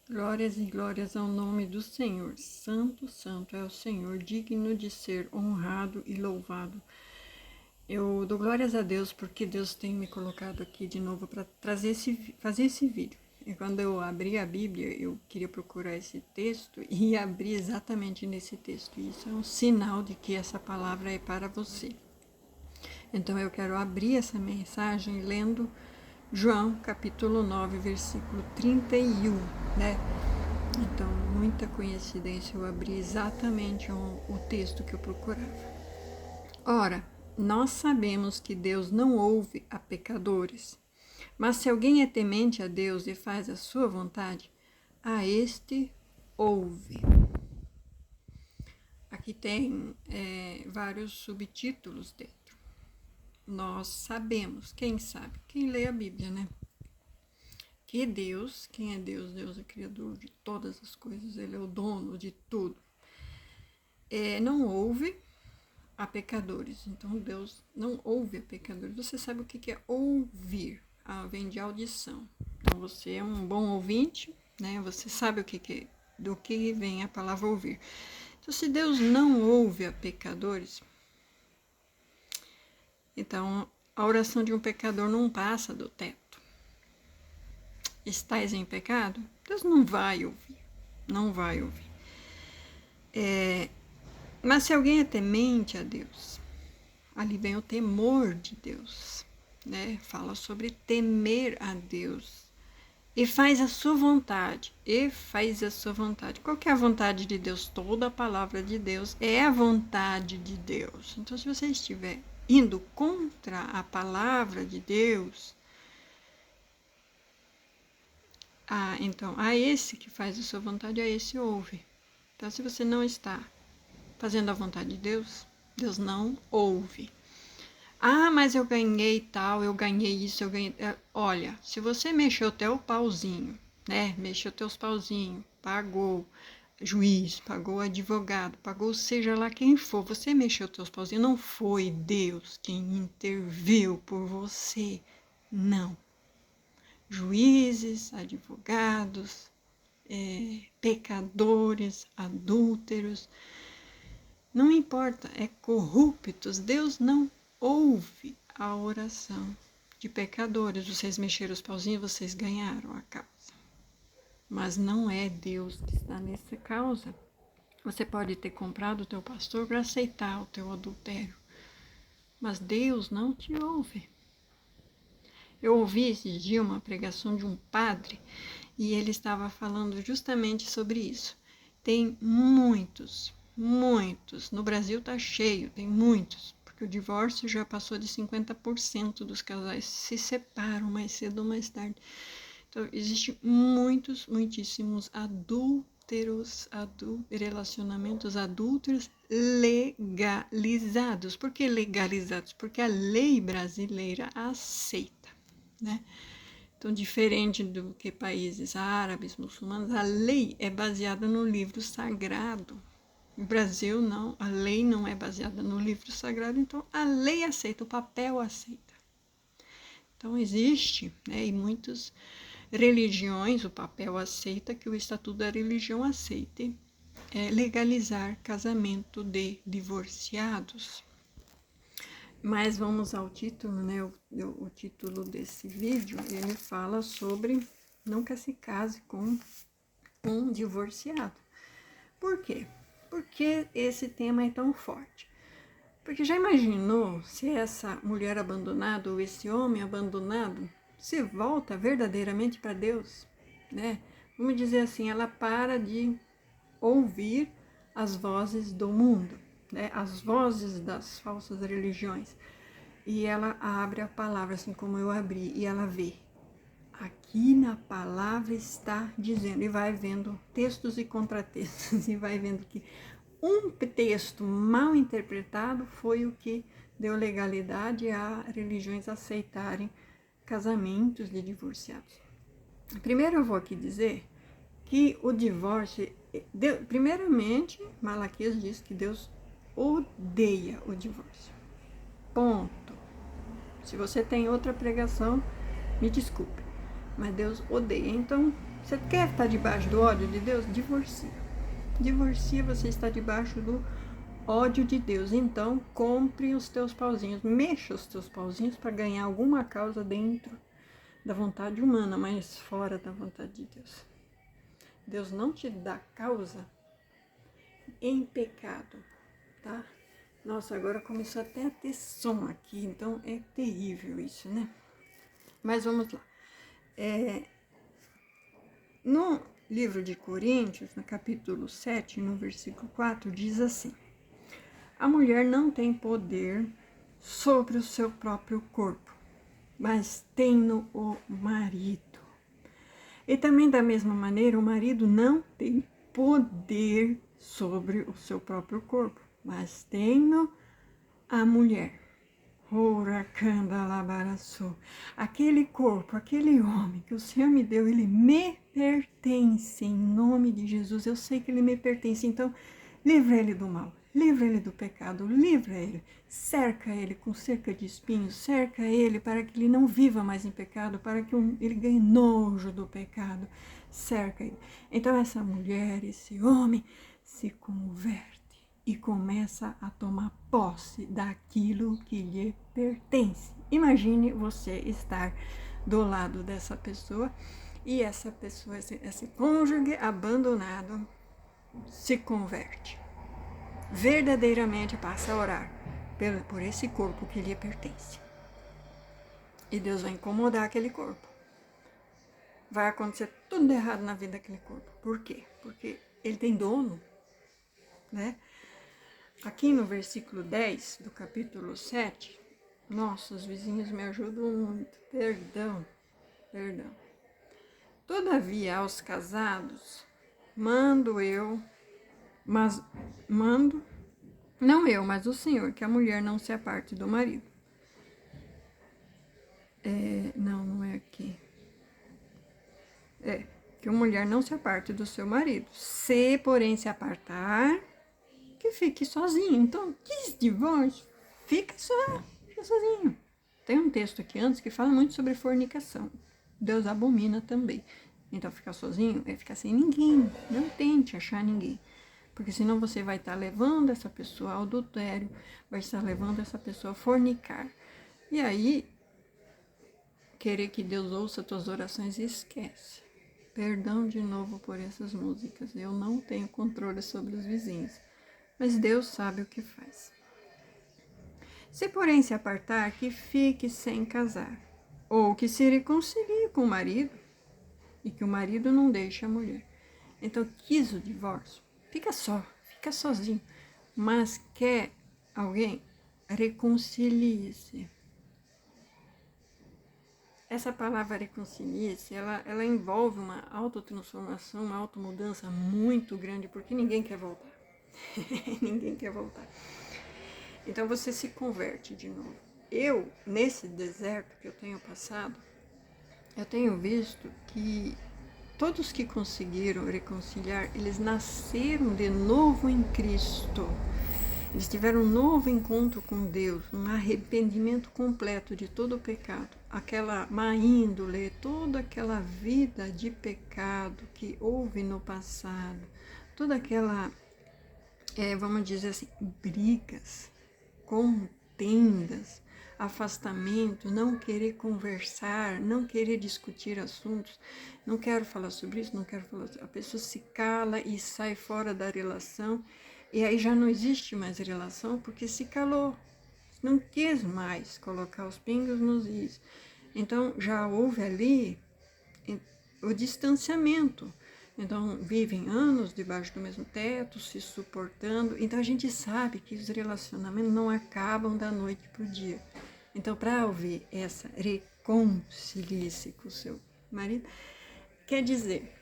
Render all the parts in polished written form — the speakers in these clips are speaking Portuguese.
Glórias e glórias ao nome do Senhor. Santo, santo é o Senhor, digno de ser honrado e louvado. Eu dou glórias a Deus porque Deus tem me colocado aqui de novo para fazer esse vídeo. E quando eu abri a Bíblia, eu queria procurar esse texto e abri exatamente nesse texto. Isso é um sinal de que essa palavra é para você. Então eu quero abrir essa mensagem lendo João capítulo 9, versículo 31, né? Então, muita coincidência, eu abri exatamente o texto que eu procurava. Ora, nós sabemos que Deus não ouve a pecadores, mas se alguém é temente a Deus e faz a sua vontade, a este ouve. Aqui tem vários subtítulos dentro. Nós sabemos, quem sabe? Quem lê a Bíblia, né? Que Deus, quem é Deus? Deus é criador de todas as coisas, Ele é o dono de tudo. Não ouve a pecadores. Então Deus não ouve a pecadores. Você sabe o que é ouvir? Vem de audição. Então você é um bom ouvinte, né? Você sabe do que vem a palavra ouvir. Então se Deus não ouve a pecadores, então a oração de um pecador não passa do teto. Estais em pecado? Deus não vai ouvir. Não vai ouvir. Mas se alguém é temente a Deus, ali vem o temor de Deus, né? Fala sobre temer a Deus. E faz a sua vontade. Qual que é a vontade de Deus? Toda a palavra de Deus é a vontade de Deus. Então, se você estiver indo contra a palavra de Deus, então, a esse que faz a sua vontade, a esse ouve. Então, se você não está fazendo a vontade de Deus, Deus não ouve. Mas eu ganhei tal, eu ganhei isso, eu ganhei... Olha, se você mexeu teu pauzinho, né? Mexeu teus pauzinhos, pagou juiz, pagou advogado, pagou seja lá quem for, você mexeu teus pauzinhos, não foi Deus quem interviu por você, não. Juízes, advogados, pecadores, adúlteros, não importa, corruptos, Deus não ouve a oração de pecadores. Vocês mexeram os pauzinhos, vocês ganharam a causa. Mas não é Deus que está nessa causa. Você pode ter comprado o teu pastor para aceitar o teu adultério, mas Deus não te ouve. Eu ouvi esse dia uma pregação de um padre e ele estava falando justamente sobre isso. Tem muitos, no Brasil está cheio, tem muitos, porque o divórcio já passou de 50% dos casais se separam mais cedo ou mais tarde. Então, existem muitíssimos relacionamentos adúlteros legalizados. Por que legalizados? Porque a lei brasileira aceita, né? Então, diferente do que países árabes, muçulmanos, a lei é baseada no livro sagrado. No Brasil, não, a lei não é baseada no livro sagrado, então a lei aceita, o papel aceita. Então, existe, né, em muitas religiões, o papel aceita que o Estatuto da Religião aceite legalizar casamento de divorciados. Mas vamos ao título, né? O título desse vídeo, ele fala sobre nunca se case com um divorciado. Por quê? Porque esse tema é tão forte. Porque já imaginou se essa mulher abandonada ou esse homem abandonado se volta verdadeiramente para Deus, né? Vamos dizer assim, ela para de ouvir as vozes do mundo, né? As vozes das falsas religiões. E ela abre a palavra, assim como eu abri, e ela vê. Aqui na palavra está dizendo, e vai vendo textos e contratextos, e vai vendo que um texto mal interpretado foi o que deu legalidade a religiões aceitarem casamentos de divorciados. Primeiro eu vou aqui dizer que o divórcio, primeiramente, Malaquias diz que Deus odeia o divórcio. Ponto. Se você tem outra pregação, me desculpe, mas Deus odeia. Então, Você quer estar debaixo do ódio de Deus? Divorcia. Divorcia, você está debaixo do ódio de Deus. Então, compre os teus pauzinhos, mexa os teus pauzinhos para ganhar alguma causa dentro da vontade humana, mas fora da vontade de Deus. Deus não te dá causa em pecado, tá? Nossa, agora começou até a ter som aqui, então é terrível isso, né? Mas vamos lá. No livro de Coríntios, no capítulo 7, no versículo 4, diz assim: a mulher não tem poder sobre o seu próprio corpo, mas tem-no o marido. E também da mesma maneira, o marido não tem poder sobre o seu próprio corpo, mas tem-no a mulher. Aquele corpo, aquele homem que o Senhor me deu, ele me pertence em nome de Jesus. Eu sei que ele me pertence, então livra ele do mal, livra ele do pecado, livra ele, cerca ele com cerca de espinhos, cerca ele para que ele não viva mais em pecado, para que ele ganhe nojo do pecado, cerca ele. Então essa mulher, esse homem se converte e começa a tomar posse daquilo que lhe pertence. Imagine você estar do lado dessa pessoa e essa pessoa, esse cônjuge abandonado, se converte. Verdadeiramente passa a orar por esse corpo que lhe pertence. E Deus vai incomodar aquele corpo. Vai acontecer tudo errado na vida daquele corpo. Por quê? Porque ele tem dono, né? Aqui no versículo 10 do capítulo 7, nossa, os vizinhos me ajudam muito, perdão. Todavia, aos casados, não eu, mas o Senhor, que a mulher não se aparte do marido. Não é aqui. Que a mulher não se aparte do seu marido. Se, porém, se apartar, que fique sozinho. Então, quis divórcio, fica sozinho. Tem um texto aqui antes que fala muito sobre fornicação. Deus abomina também. Então, ficar sozinho é ficar sem ninguém. Não tente achar ninguém. Porque senão você vai estar levando essa pessoa ao adultério, vai estar levando essa pessoa a fornicar. E aí, querer que Deus ouça tuas orações, esquece. Perdão de novo por essas músicas. Eu não tenho controle sobre os vizinhos. Mas Deus sabe o que faz. Se, porém, se apartar, que fique sem casar, ou que se reconcilie com o marido, e que o marido não deixe a mulher. Então, quis o divórcio, fica sozinho, mas quer alguém, reconcilie-se. Essa palavra reconcilie-se, ela envolve uma autotransformação, uma automudança muito grande, porque ninguém quer voltar. Ninguém quer voltar. Então você se converte de novo. Eu, nesse deserto que eu tenho passado, eu tenho visto que todos que conseguiram reconciliar, eles nasceram de novo em Cristo. Eles tiveram um novo encontro com Deus, um arrependimento completo de todo o pecado. Aquela má índole, toda aquela vida de pecado que houve no passado, toda aquela, vamos dizer assim, brigas, contendas, afastamento, não querer conversar, não querer discutir assuntos, não quero falar sobre isso, não quero falar sobre... A pessoa se cala e sai fora da relação, e aí já não existe mais relação porque se calou, não quis mais colocar os pingos nos is. Então já houve ali o distanciamento. Então, vivem anos debaixo do mesmo teto, se suportando. Então, a gente sabe que os relacionamentos não acabam da noite para o dia. Então, para ouvir essa reconcilie-se com o seu marido, quer dizer,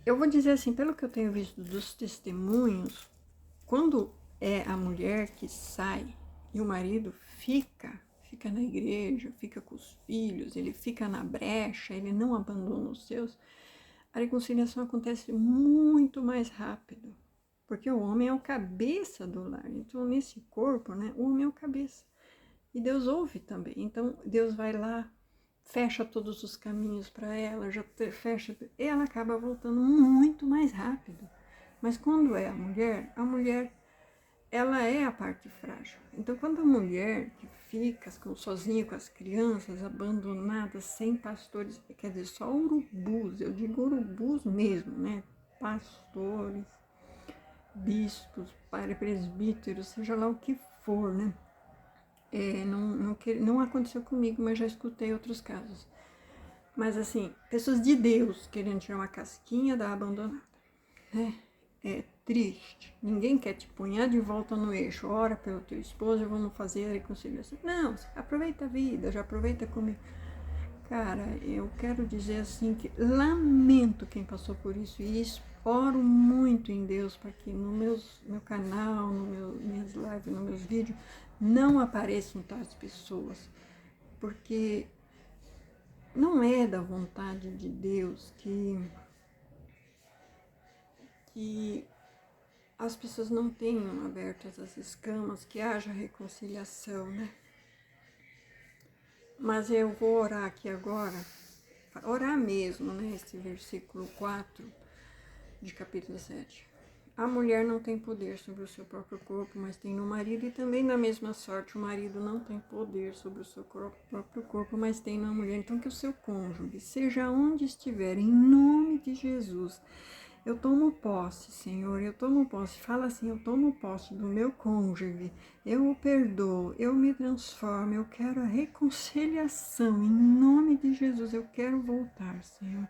eu vou dizer assim, pelo que eu tenho visto dos testemunhos, quando é a mulher que sai e o marido fica na igreja, fica com os filhos, ele fica na brecha, ele não abandona os seus, a reconciliação acontece muito mais rápido, porque o homem é o cabeça do lar. Então, nesse corpo, né, o homem é o cabeça. E Deus ouve também. Então, Deus vai lá, fecha todos os caminhos para ela, fecha, e ela acaba voltando muito mais rápido. Mas quando é a mulher, ela é a parte frágil. Então, quando a mulher que fica sozinha com as crianças, abandonadas, sem pastores, quer dizer, só urubus, eu digo urubus mesmo, né? Pastores, bispos, presbíteros, seja lá o que for, né? Não aconteceu comigo, mas já escutei outros casos. Mas assim, pessoas de Deus querendo tirar uma casquinha da abandonada, né? É triste. Ninguém quer te punhar de volta no eixo. Ora pelo teu esposo, vamos fazer a reconciliação. Não, aproveita a vida, já aproveita comigo. Cara, eu quero dizer assim que lamento quem passou por isso e oro muito em Deus para que no meu canal, minhas lives, nos meus vídeos, não apareçam tais pessoas. Porque não é da vontade de Deus que as pessoas não tenham abertas as escamas, que haja reconciliação, né? Mas eu vou orar aqui agora, orar mesmo, né? Esse versículo 4 de capítulo 7. A mulher não tem poder sobre o seu próprio corpo, mas tem no marido, e também da mesma sorte o marido não tem poder sobre o seu próprio corpo, mas tem na mulher. Então que o seu cônjuge, seja onde estiver, em nome de Jesus, eu tomo posse, Senhor, eu tomo posse. Fala assim, eu tomo posse do meu cônjuge, eu o perdoo, eu me transformo, eu quero a reconciliação, em nome de Jesus, eu quero voltar, Senhor.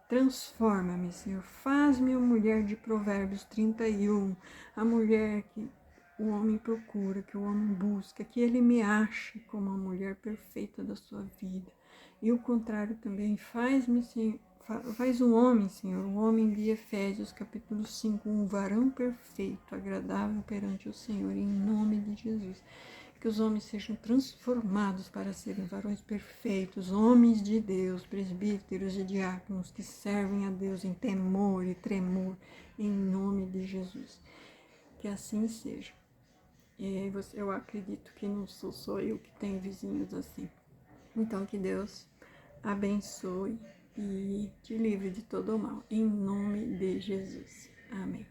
Transforma-me, Senhor, faz-me a mulher de Provérbios 31, a mulher que o homem procura, que o homem busca, que ele me ache como a mulher perfeita da sua vida. E o contrário também, faz-me, Senhor, faz o homem, Senhor, o homem de Efésios, capítulo 5, um varão perfeito, agradável perante o Senhor, em nome de Jesus. Que os homens sejam transformados para serem varões perfeitos, homens de Deus, presbíteros e diáconos que servem a Deus em temor e tremor, em nome de Jesus. Que assim seja. E eu acredito que não sou só eu que tenho vizinhos assim. Então, que Deus abençoe e te livre de todo o mal, em nome de Jesus. Amém.